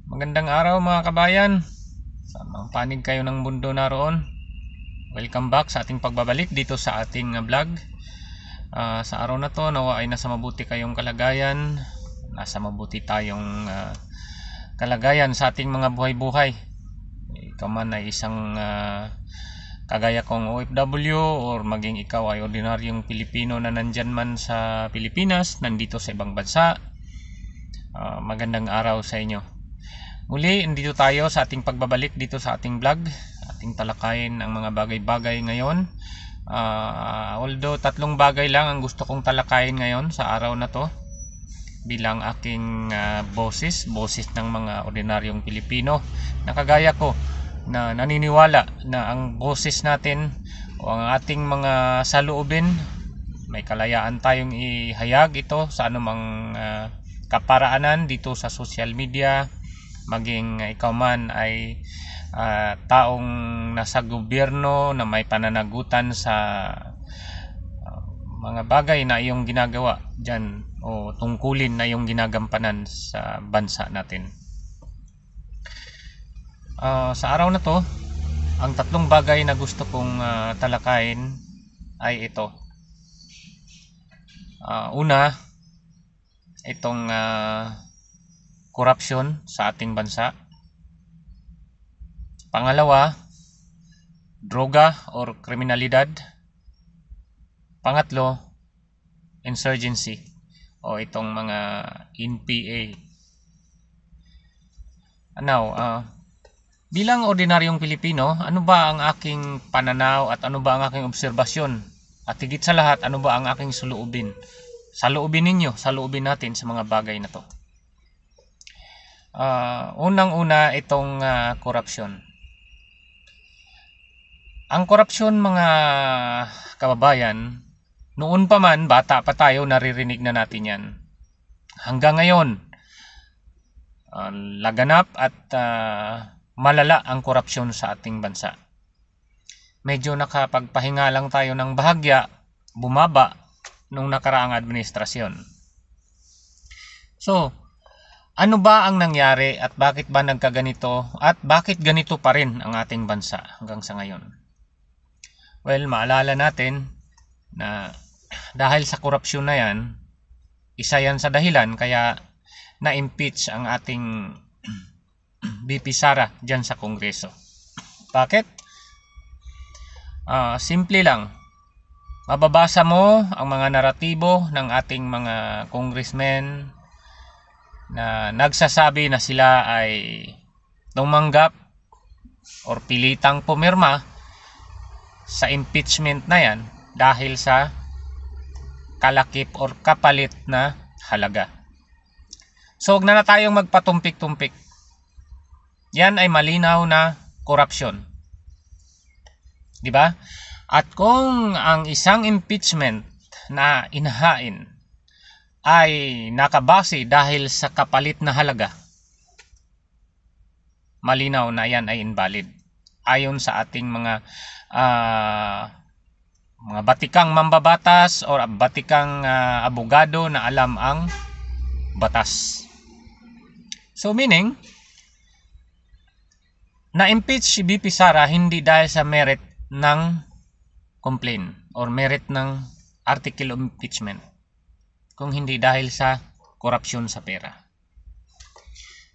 Magandang araw mga kabayan. Samang panig kayo ng mundo naroon. Welcome back sa ating pagbabalik dito sa ating vlog. Sa araw na to, nawa ay nasa mabuti kayong kalagayan. Nasa mabuti tayong kalagayan sa ating mga buhay-buhay. Ikaw man ay isang kagaya kong OFW or maging ikaw ay ordinaryong Pilipino na nandyan man sa Pilipinas, nandito sa ibang bansa. Magandang araw sa inyo. Muli, nandito tayo sa ating pagbabalik dito sa ating vlog. Ating talakayin ang mga bagay-bagay ngayon. Although tatlong bagay lang ang gusto kong talakayin ngayon sa araw na to bilang aking boses ng mga ordinaryong Pilipino na kagaya ko, na naniniwala na ang boses natin o ang ating mga saloobin, may kalayaan tayong ihayag ito sa anumang kaparaanan dito sa social media. Maging ikaw man ay taong nasa gobyerno na may pananagutan sa mga bagay na iyong ginagawa dyan o tungkulin na iyong ginagampanan sa bansa natin. Sa araw na to, ang tatlong bagay na gusto kong talakayin ay ito. Una, itong korupsyon sa ating bansa. Pangalawa, droga or kriminalidad. Pangatlo, insurgency o itong mga NPA. Now, bilang ordinaryong Pilipino, ano ba ang aking pananaw at ano ba ang aking obserbasyon? At higit sa lahat, ano ba ang aking saloobin? Saloobin ninyo, saloobin natin sa mga bagay na to. Unang-una, itong korupsyon. Ang korupsyon, mga kababayan, noon pa man, bata pa tayo, naririnig na natin yan. Hanggang ngayon, laganap at malala ang korupsyon sa ating bansa. Medyo nakapagpahinga lang tayo ng bahagya, bumaba nung nakaraang administrasyon. So, ano ba ang nangyari at bakit ba nagkaganito at bakit ganito pa rin ang ating bansa hanggang sa ngayon? Well, maalala natin na dahil sa korupsyon na yan, isa yan sa dahilan kaya na-impeach ang ating VP Sara dyan sa Kongreso. Bakit? Simple lang. Mababasa mo ang mga naratibo ng ating mga congressmen na nagsasabi na sila ay tumanggap or pilitang pumirma sa impeachment na yan dahil sa kalakip or kapalit na halaga. So, huwag na tayong magpatumpik-tumpik. Yan ay malinaw na korupsyon. Di ba? At kung ang isang impeachment na inahain ay nakabase dahil sa kapalit na halaga, malinaw na yan ay invalid ayon sa ating mga batikang mambabatas o batikang abogado na alam ang batas. So meaning, na-impeach si VP Sara hindi dahil sa merit ng complaint or merit ng article of impeachment, kung hindi dahil sa korupsyon sa pera.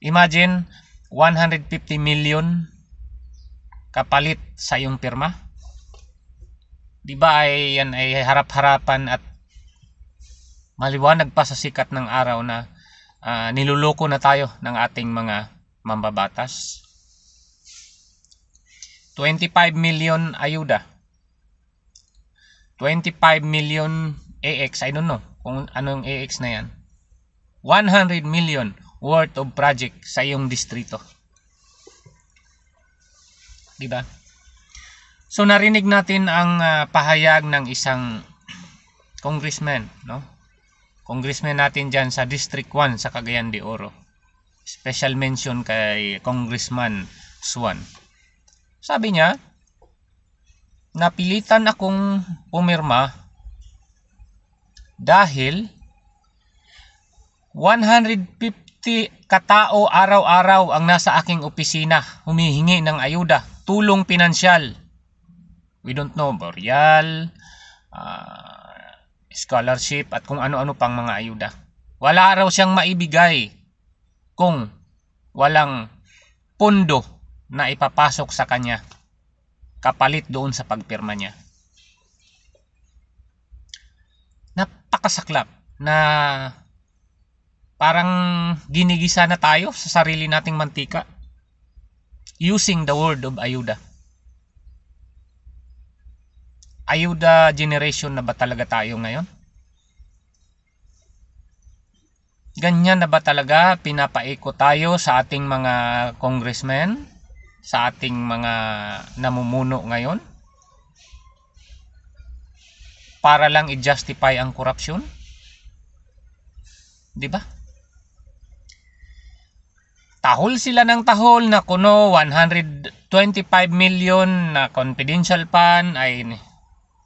Imagine, 150 million kapalit sa iyong pirma. Di ba yan ay harap-harapan at maliwanag pa sa sikat ng araw na niluloko na tayo ng ating mga mambabatas. 25 million ayuda. 25 million AX, I don't know kung anong AX na yan. 100 million worth of project sa iyong distrito. Diba? So narinig natin ang pahayag ng isang congressman, no? Congressman natin dyan sa District 1 sa Cagayan de Oro. Special mention kay Congressman Swan. Sabi niya, napilitan akong pumirma dahil 150 50 katao araw-araw ang nasa aking opisina humihingi ng ayuda, tulong pinansyal. We don't know, burial, scholarship at kung ano-ano pang mga ayuda. Wala raw siyang maibigay kung walang pondo na ipapasok sa kanya kapalit doon sa pagpirma niya. Napakasaklap na parang ginigisa na tayo sa sarili nating mantika using the word of ayuda. Ayuda generation na ba talaga tayo ngayon? Ganyan na ba talaga pinapaikot tayo sa ating mga congressmen, sa ating mga namumuno ngayon? Para lang i-justify ang korupsyon? Di ba? Tahol sila ng tahol na kuno 125 million na confidential fund ay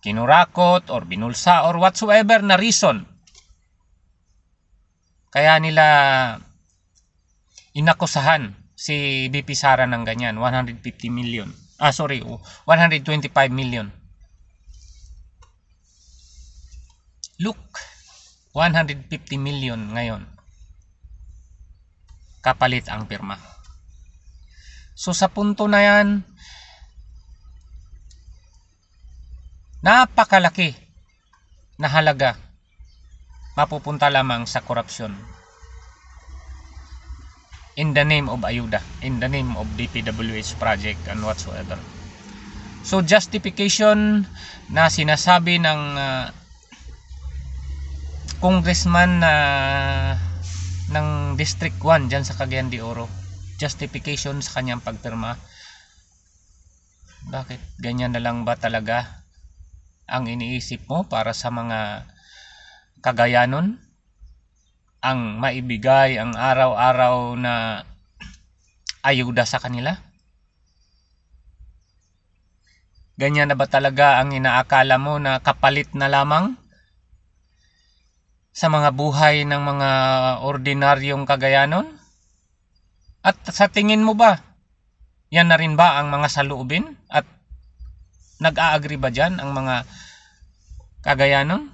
kinurakot or binulsa or whatsoever na reason. Kaya nila inakusahan si BP Sara ng ganyan, 125 million. Look, 150 million ngayon. Kapalit ang pirma. So sa punto na yan, napakalaki na halaga mapupunta lamang sa korupsyon in the name of ayuda, in the name of DPWH project and whatsoever. So justification na sinasabi ng congressman ng District 1 dyan sa Cagayan de Oro, justification sa kanyang pagpirma, bakit ganyan na lang ba talaga ang iniisip mo para sa mga Cagayanon? Ang maibigay ang araw-araw na ayuda sa kanila? Ganyan na ba talaga ang inaakala mo na kapalit na lamang sa mga buhay ng mga ordinaryong Cagayanon? At sa tingin mo ba, yan na rin ba ang mga saloobin? At nag-a-agree ba dyan ang mga Cagayanon?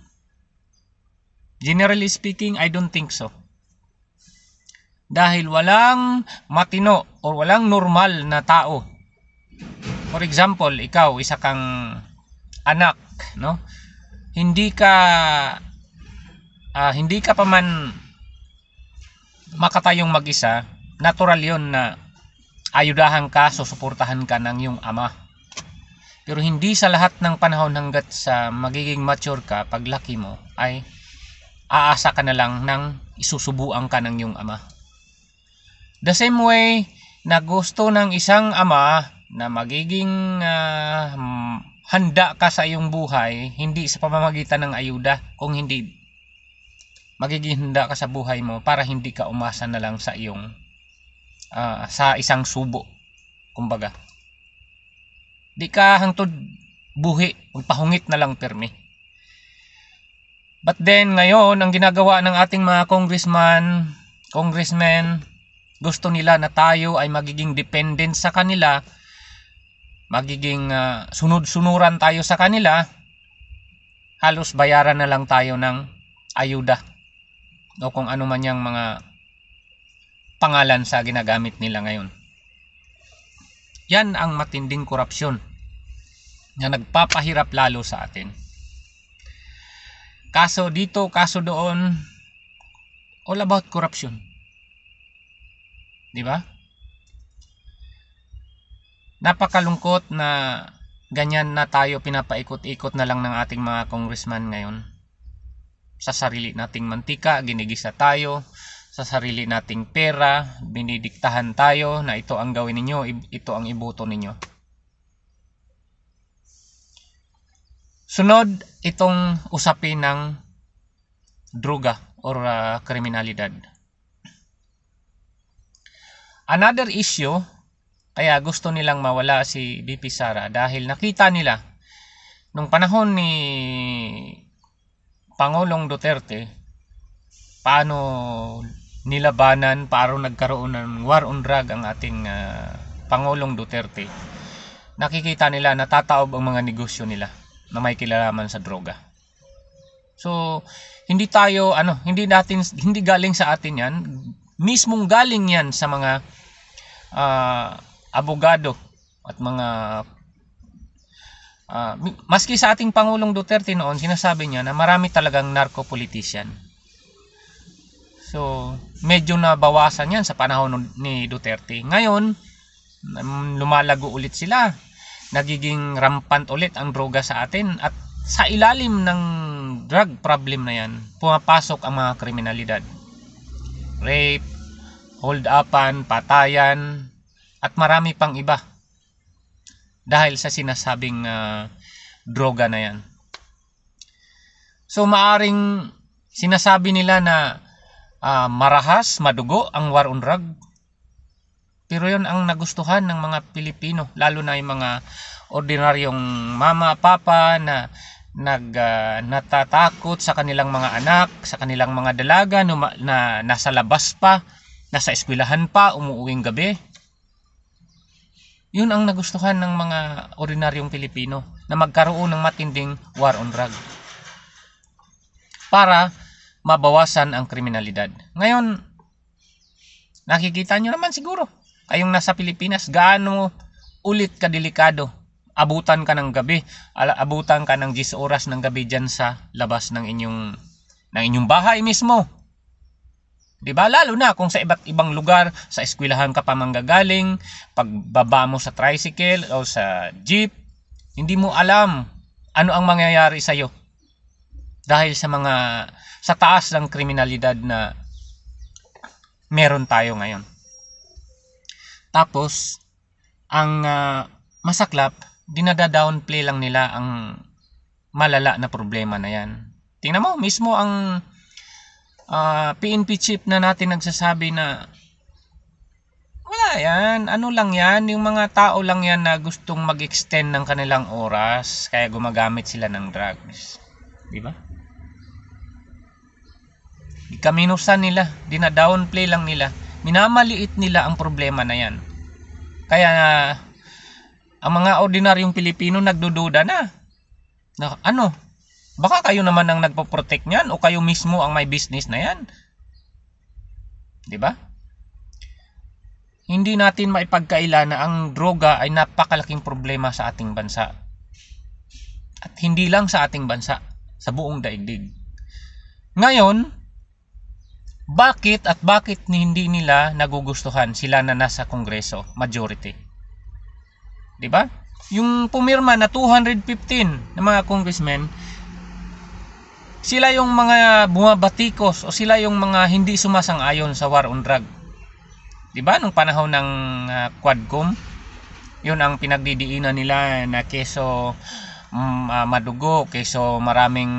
Generally speaking, I don't think so. Dahil walang matino o walang normal na tao. For example, ikaw, isa kang anak, no? Hindi ka pa man makatayong mag-isa, natural yon na ayudahan ka, susuportahan ka ng iyong ama. Pero hindi sa lahat ng panahon hanggat sa magiging mature ka, paglaki mo, ay aasa ka na lang ng isusubuan ka ng iyong ama. The same way na gusto ng isang ama na magiging handa ka sa iyong buhay, hindi sa pamamagitan ng ayuda, kung hindi magiging handa ka sa buhay mo para hindi ka umasa na lang sa iyong sa isang subo, kumbaga. Di ka hangtod buhi, magpahungit na lang permi. But then ngayon, ang ginagawa ng ating mga congressmen, gusto nila na tayo ay magiging dependent sa kanila, magiging sunod-sunuran tayo sa kanila, halos bayaran na lang tayo ng ayuda o kung ano man yung mga pangalan sa ginagamit nila ngayon. Yan ang matinding korupsyon na nagpapahirap lalo sa atin. Kaso dito, kaso doon, all about corruption. Di ba? Napakalungkot na ganyan na tayo pinapaikot-ikot na lang ng ating mga congressman ngayon. Sa sarili nating mantika, ginigisa tayo. Sa sarili nating pera, binidiktahan tayo na ito ang gawin ninyo, ito ang iboto ninyo. Sunod, itong usapin ng droga or kriminalidad. Another issue, kaya gusto nilang mawala si BP Sara dahil nakita nila nung panahon ni Pangulong Duterte paano nilabanan para nagkaroon ng war on drug ang ating Pangulong Duterte, nakikita nila natataob ang mga negosyo nila na may kinalaman sa droga. So, hindi galing sa atin yan, mismong galing yan sa mga abogado at mga maski sa ating Pangulong Duterte noon, sinasabi niya na marami talagang narco-politician. So, medyo nabawasan yan sa panahon ni Duterte. Ngayon, lumalago ulit sila. Nagiging rampant ulit ang droga sa atin. At sa ilalim ng drug problem na yan, pumapasok ang mga kriminalidad. Rape, hold-upan, patayan, at marami pang iba. Dahil sa sinasabing droga na yan. So, maaring sinasabi nila na marahas, madugo ang war on drug. Pero yun ang nagustuhan ng mga Pilipino, lalo na yung mga ordinaryong mama, papa na natatakot sa kanilang mga anak, sa kanilang mga dalaga na nasa labas pa, nasa eskwelahan pa, umuuwing gabi. Yun ang nagustuhan ng mga ordinaryong Pilipino, na magkaroon ng matinding war on drug para mabawasan ang kriminalidad. Ngayon, nakikita nyo naman siguro, kayong nasa Pilipinas, gaano ulit kadelikado. Abutan ka ng gabi, abutan ka ng 10 oras ng gabi dyan sa labas ng inyong bahay mismo. Diba? Lalo na kung sa iba't ibang lugar, sa eskwelahan ka pa manggagaling, pagbaba mo sa tricycle o sa jeep, hindi mo alam ano ang mangyayari sa'yo. Dahil sa taas ng kriminalidad na meron tayo ngayon. Tapos, ang masaklap, dinada-downplay lang nila ang malala na problema na yan. Tingnan mo, mismo ang PNP chief na natin nagsasabi na wala yan, ano lang yan, yung mga tao lang yan na gustong mag-extend ng kanilang oras, kaya gumagamit sila ng drugs. Diba? Kaminusan nila, dina-downplay lang nila, minamaliit nila ang problema na yan. Kaya ang mga ordinaryong Pilipino nagdududa na ano, baka kayo naman ang nagpo-protect niyan o kayo mismo ang may business na yan. Diba? Hindi natin maipagkaila na ang droga ay napakalaking problema sa ating bansa. At hindi lang sa ating bansa, sa buong daigdig. Ngayon, bakit hindi nila nagugustuhan sila na nasa Kongreso, majority? 'Di ba? Yung pumirma na 215 na mga congressmen, sila yung mga bumabatikos o sila yung mga hindi sumasang-ayon sa war on drug. 'Di ba? Nung panahon ng Quadcom, 'yun ang pinagdidiinan nila na keso madugo, keso maraming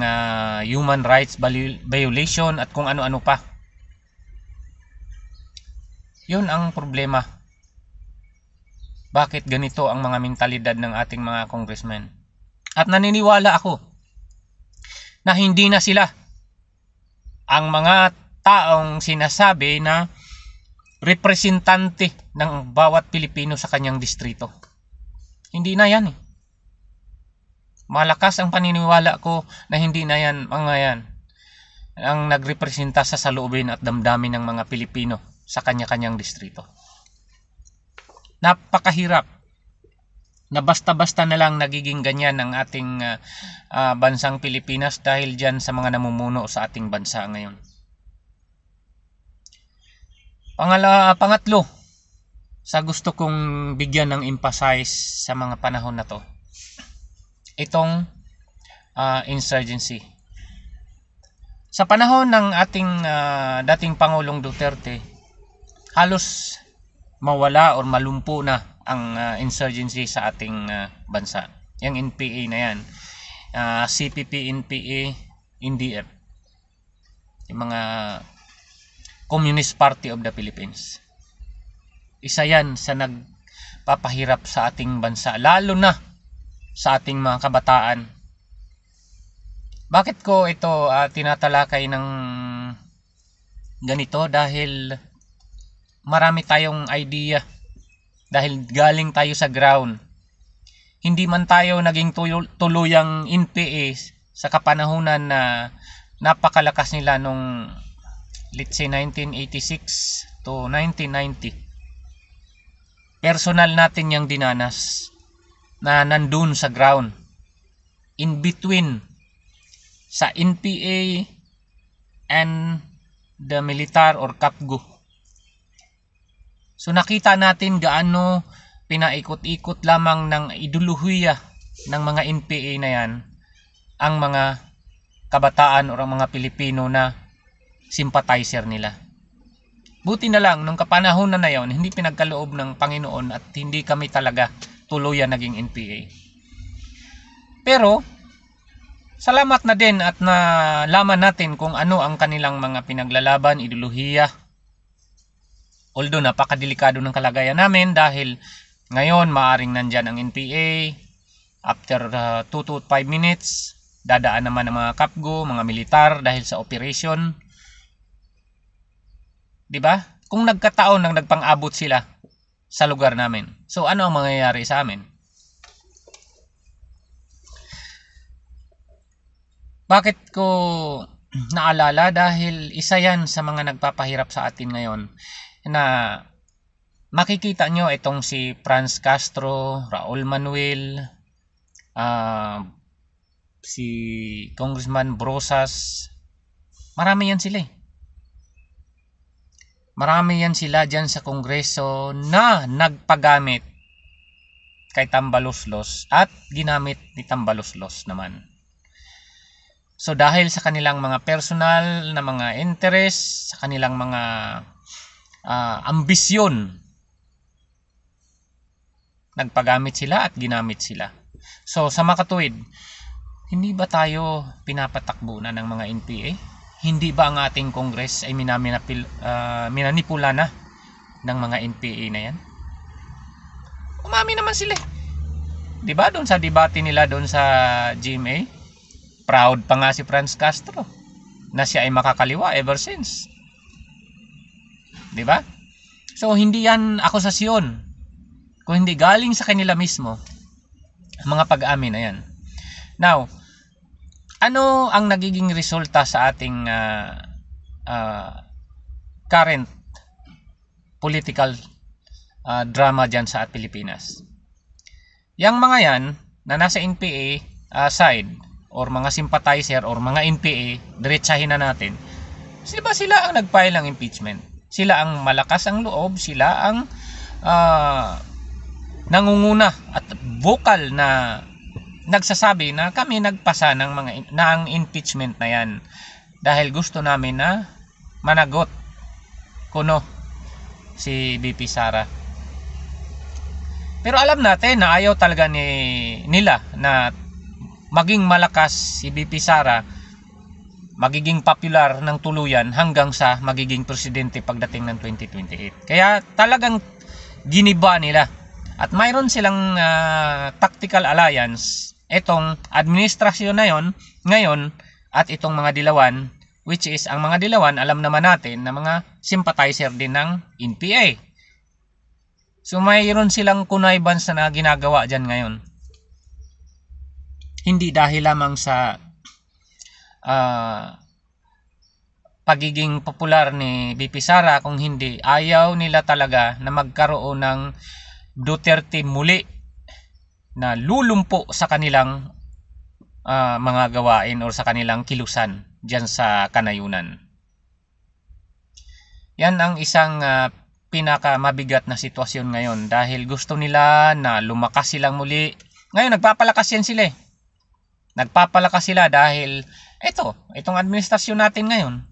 human rights violation at kung ano-ano pa. Yun ang problema. Bakit ganito ang mga mentalidad ng ating mga congressmen? At naniniwala ako na hindi na sila ang mga taong sinasabi na representante ng bawat Pilipino sa kanyang distrito. Hindi na yan eh. Malakas ang paniniwala ko na hindi na yan mga yan ang nagrepresenta sa saloobin at damdamin ng mga Pilipino sa kanya-kanyang distrito. Napakahirap na basta-basta na lang nagiging ganyan ang ating bansang Pilipinas dahil dyan sa mga namumuno sa ating bansa ngayon. Pangatlo, sa gusto kong bigyan ng emphasize sa mga panahon na to, itong insurgency. Sa panahon ng ating dating Pangulong Duterte, halos mawala o malumpo na ang insurgency sa ating bansa. Yung NPA na yan, CPP, NPA, NDF, yung mga Communist Party of the Philippines. Isa yan sa nagpapahirap sa ating bansa, lalo na sa ating mga kabataan. Bakit ko ito tinatalakay ng ganito dahil marami tayong idea. Dahil galing tayo sa ground. Hindi man tayo naging tuluyang NPA sa kapanahunan na napakalakas nila nung let's say 1986 to 1990. Personal natin yung dinanas na nandun sa ground. In between sa NPA and the militar or Kapgo. So nakita natin gaano pinaikot-ikot lamang ng ideolohiya ng mga NPA na yan ang mga kabataan o ang mga Pilipino na sympathizer nila. Buti na lang nung kapanahon na yon, hindi pinagkaloob ng Panginoon at hindi kami talaga tuluyan naging NPA. Pero salamat na din at nalaman natin kung ano ang kanilang mga pinaglalaban, ideolohiya. Although napakadelikado ng kalagayan namin dahil ngayon maaring nandyan ang NPA. After 2 to 5 minutes, dadaan naman ang mga Kapgo, mga militar dahil sa operation. 'Di ba? Kung nagkataon nang nagpang-abot sila sa lugar namin. So ano ang mangyayari sa amin? Bakit ko naalala? Dahil isa yan sa mga nagpapahirap sa atin ngayon na makikita nyo itong si Franz Castro, Raul Manuel, si Congressman Brosas. Marami yan sila Marami yan sila dyan sa Kongreso na nagpagamit kay Tambaloslos at ginamit ni Tambaloslos naman. So dahil sa kanilang mga personal na mga interest, sa kanilang mga ambisyon, nagpagamit sila at ginamit sila. So sa makatuwid, hindi ba tayo pinapatakbo na ng mga NPA? Hindi ba ang ating Congress ay minanipula na ng mga NPA na yan? Umami naman sila. Diba doon sa debate nila doon sa GMA? Proud pa nga si Franz Castro na siya ay makakaliwa ever since. Diba? So hindi yan akusasyon. Kung hindi galing sa kanila mismo, mga pag-amin na yan. Now, ano ang nagiging resulta sa ating current political drama dyan sa Pilipinas? Yang mga yan na nasa NPA side or mga sympathizer or mga NPA, diretsahin na natin. Sila ang nag-file ng impeachment. Sila ang malakas ang loob, sila ang nangunguna at vocal na nagsasabi na kami nagpasa ng impeachment na yan dahil gusto namin na managot kuno si BP Sara. Pero alam natin na ayaw talaga nila na maging malakas si BP Sara, magiging popular ng tuluyan hanggang sa magiging presidente pagdating ng 2028. Kaya talagang giniba nila. At mayroon silang tactical alliance, itong administrasyon na yon ngayon at itong mga dilawan, which is ang mga dilawan alam naman natin na mga sympathizer din ng NPA. So mayroon silang connivance na ginagawa dyan ngayon. Hindi dahil lamang sa pagiging popular ni BP Sara, kung hindi ayaw nila talaga na magkaroon ng Duterte muli na lulumpo sa kanilang mga gawain o sa kanilang kilusan dyan sa kanayunan. Yan ang isang pinakamabigat na sitwasyon ngayon dahil gusto nila na lumakas silang muli. Ngayon nagpapalakas yan sila Nagpapalakas sila dahil itong administrasyon natin ngayon,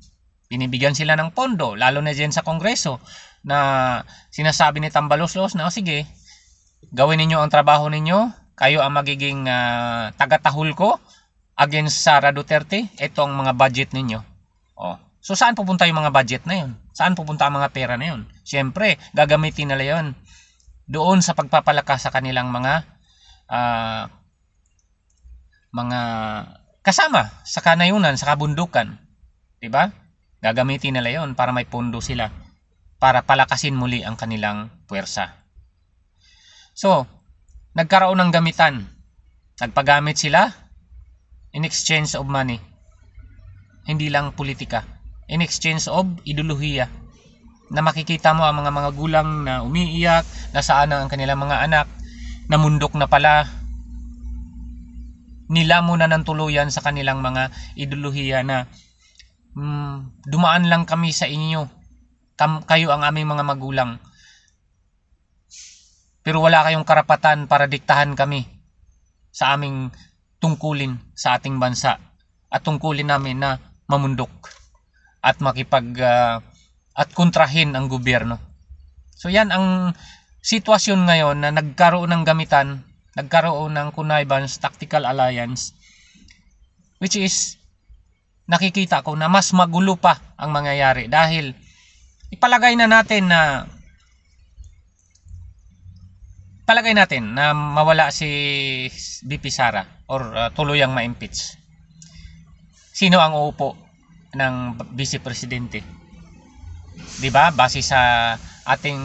binibigyan sila ng pondo, lalo na dyan sa Kongreso, na sinasabi ni Tambaloslos na sige, gawin ninyo ang trabaho ninyo, kayo ang magiging tagatahul ko against Sara Duterte, ito ang mga budget ninyo. So saan pupunta yung mga budget na yun? Saan pupunta ang mga pera na yun? Siyempre, gagamitin nila yun doon sa pagpapalakas sa kanilang mga kasama sa kanayunan, sa kabundukan. Diba? Gagamitin nila yon para may pondo sila, para palakasin muli ang kanilang puwersa. So, nagkaroon ng gamitan. Nagpagamit sila in exchange of money. Hindi lang politika. In exchange of ideolohiya. Na makikita mo ang mga gulang na umiiyak, nasaan ang kanilang mga anak, na mundok na pala. Nilamo na ng tuluyan sa kanilang mga ideolohiya na dumaan lang kami sa inyo. Kayo ang aming mga magulang. Pero wala kayong karapatan para diktahan kami sa aming tungkulin sa ating bansa. At tungkulin namin na mamundok at at kontrahin ang gobyerno. So yan ang sitwasyon ngayon na nagkaroon ng gamitan, nagkaroon ng connivance, tactical alliance, which is nakikita ko na mas magulo pa ang mangyayari dahil ipalagay natin na mawala si VP Sara or tuluyang ma-impeach. Sino ang uupo ng Vice Presidente? 'Di ba? Base sa ating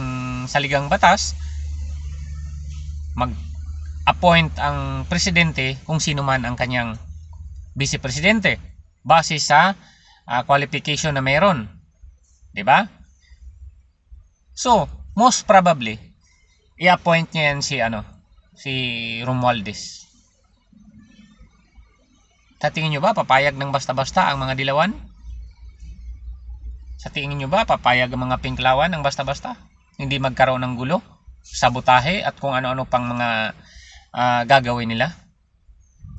saligang batas, mag-appoint ang presidente kung sino man ang kanyang Vice Presidente base sa qualification na meron. 'Di ba? So, most probably i-appoint niya yan si Romualdez. Sa tingin nyo ba papayag ng basta-basta ang mga dilawan? Sa tingin nyo ba papayag ang mga pinklawan ng basta-basta? Hindi magkaroon ng gulo, sabotahe at kung ano-ano pang mga gagawin nila?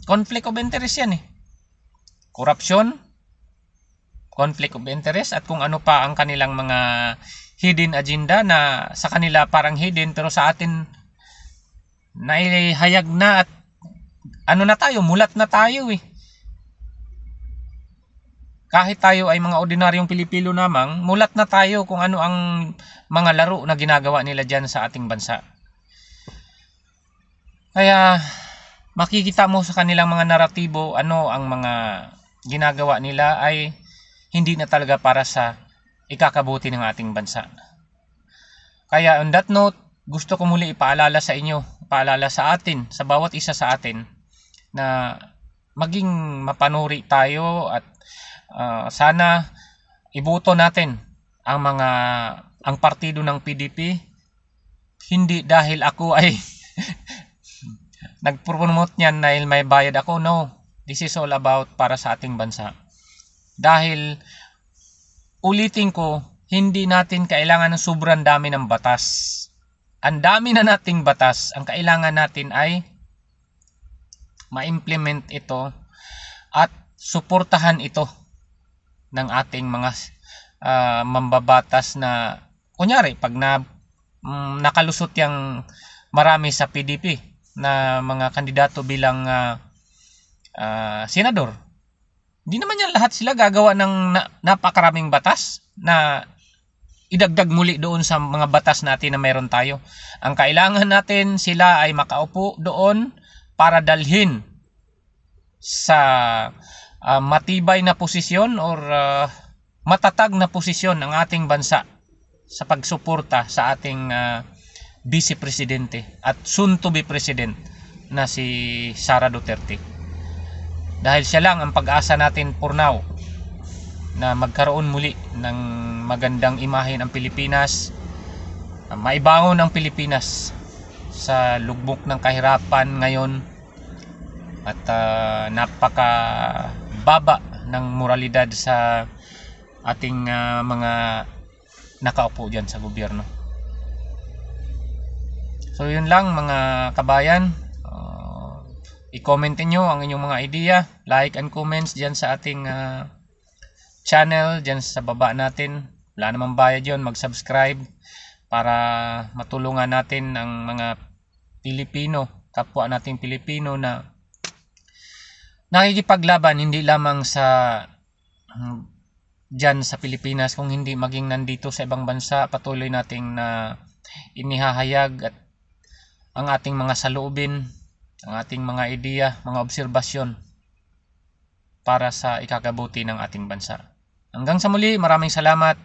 Conflict of interest yan eh. Corruption, conflict of interest at kung ano pa ang kanilang mga hidden agenda na sa kanila parang hidden pero sa atin naihayag na at mulat na tayo eh. Kahit tayo ay mga ordinaryong Pilipino namang, mulat na tayo kung ano ang mga laro na ginagawa nila dyan sa ating bansa. Kaya makikita mo sa kanilang mga naratibo ano ang mga ginagawa nila ay hindi na talaga para sa ikakabuti ng ating bansa. Kaya on that note, gusto ko muli ipaalala sa inyo, ipaalala sa atin, sa bawat isa sa atin na maging mapanuri tayo at sana iboto natin ang partido ng PDP, hindi dahil ako ay nag-promote niyan dahil may bayad ako. No, this is all about para sa ating bansa. Dahil ulitin ko, hindi natin kailangan ng sobrang dami ng batas. Ang dami na nating batas, ang kailangan natin ay ma-implement ito at suportahan ito ng ating mga mambabatas na kunyari pag nakalusot yung marami sa PDP na mga kandidato bilang senador, hindi naman yan lahat sila gagawa ng napakaraming batas na idagdag muli doon sa mga batas natin na meron tayo. Ang kailangan natin sila ay makaupo doon para dalhin sa matibay na posisyon or matatag na posisyon ng ating bansa sa pagsuporta sa ating Vice Presidente at soon to be President na si Sara Duterte. Dahil siya lang ang pag-asa natin for now na magkaroon muli ng magandang imahe ng Pilipinas, maibangon ang Pilipinas sa lugmok ng kahirapan ngayon at napakababa ng moralidad sa ating mga nakaupo dyan sa gobyerno. So yun lang mga kabayan, i-comment nyo ang inyong mga idea, like and comments dyan sa ating channel, dyan sa baba natin. Wala namang bayad yun, mag-subscribe para matulungan natin ang mga Pilipino, kapwa nating Pilipino na nakikipaglaban hindi lamang sa dyan sa Pilipinas, kung hindi maging nandito sa ibang bansa. Patuloy nating na inihahayag at ang ating mga saloobin, ang ating mga ideya, mga obserbasyon para sa ikakabuti ng ating bansa. Hanggang sa muli, maraming salamat.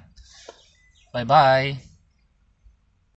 Bye-bye.